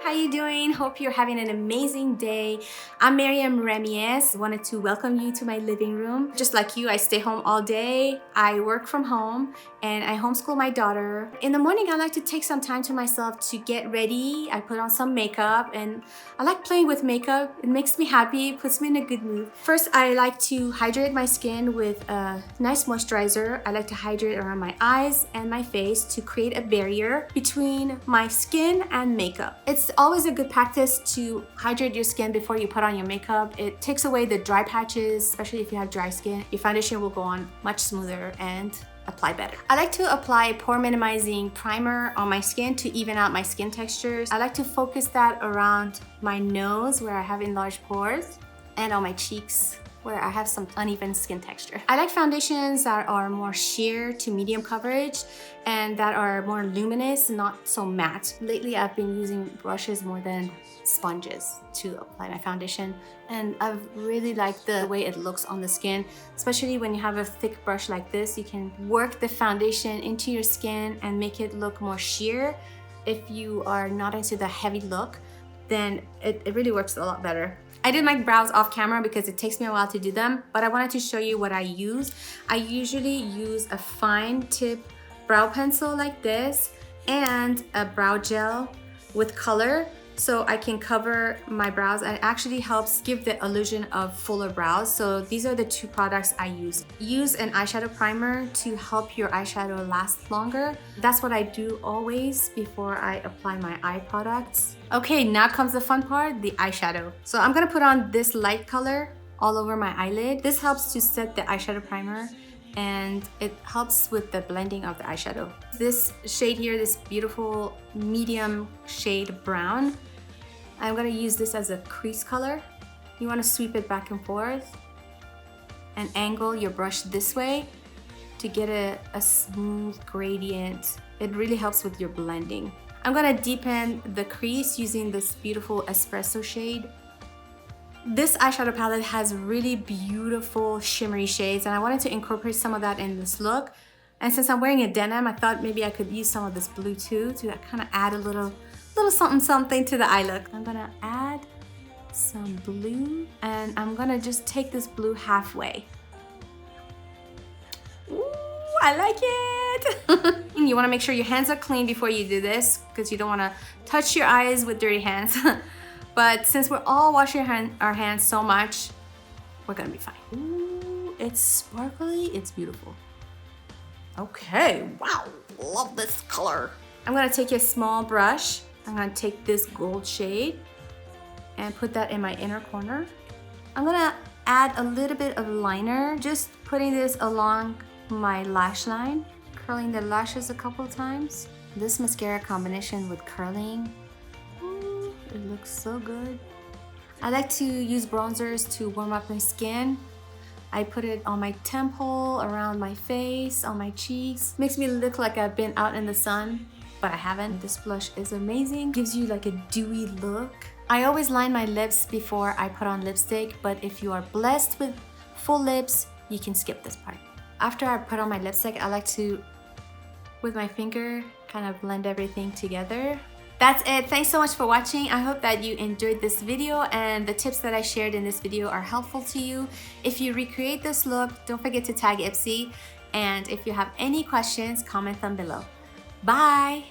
How you doing? Hope you're having an amazing day. I'm Maryam Remias. Wanted to welcome you to my living room. Just like you, I stay home all day. I work from home and I homeschool my daughter. In the morning, I like to take some time to myself to get ready. I put on some makeup and I like playing with makeup. It makes me happy, puts me in a good mood. First, I like to hydrate my skin with a nice moisturizer. I like to hydrate around my eyes and my face to create a barrier between my skin and makeup. It's always a good practice to hydrate your skin before you put on your makeup. It takes away the dry patches, especially if you have dry skin. Your foundation will go on much smoother and apply better. I like to apply pore minimizing primer on my skin to even out my skin textures. I like to focus that around my nose where I have enlarged pores and on my cheeks where I have some uneven skin texture. I like foundations that are more sheer to medium coverage and that are more luminous, not so matte. Lately, I've been using brushes more than sponges to apply my foundation, and I've really liked the way it looks on the skin, especially when you have a thick brush like this. You can work the foundation into your skin and make it look more sheer. If you are not into the heavy look, then it really works a lot better. I did my brows off camera because it takes me a while to do them, but I wanted to show you what I use. I usually use a fine tip brow pencil like this and a brow gel with color so I can cover my brows, and it actually helps give the illusion of fuller brows. So these are the two products I use. Use an eyeshadow primer to help your eyeshadow last longer. That's what I do always before I apply my eye products. Okay, now comes the fun part, the eyeshadow. So I'm gonna put on this light color all over my eyelid. This helps to set the eyeshadow primer and it helps with the blending of the eyeshadow. This shade here, this beautiful medium shade brown, I'm gonna use this as a crease color. You wanna sweep it back and forth and angle your brush this way to get a smooth gradient. It really helps with your blending. I'm gonna deepen the crease using this beautiful espresso shade. This eyeshadow palette has really beautiful shimmery shades and I wanted to incorporate some of that in this look. And since I'm wearing a denim, I thought maybe I could use some of this blue too to kind of add a little something to the eye look. I'm gonna add some blue and I'm gonna just take this blue halfway. Ooh, I like it! You wanna make sure your hands are clean before you do this because you don't wanna touch your eyes with dirty hands. But since we're all washing our hands so much, we're gonna be fine. Ooh, it's sparkly, it's beautiful. Okay, wow, love this color. I'm gonna take a small brush. I'm gonna take this gold shade and put that in my inner corner. I'm gonna add a little bit of liner, just putting this along my lash line, curling the lashes a couple times. This mascara combination with curling, ooh, it looks so good. I like to use bronzers to warm up my skin. I put it on my temple, around my face, on my cheeks. Makes me look like I've been out in the sun, but I haven't. This blush is amazing. Gives you like a dewy look. I always line my lips before I put on lipstick, but if you are blessed with full lips, you can skip this part. After I put on my lipstick, I like to, with my finger, kind of blend everything together. That's it. Thanks so much for watching. I hope that you enjoyed this video and the tips that I shared in this video are helpful to you. If you recreate this look, don't forget to tag IPSY. And if you have any questions, comment them below. Bye!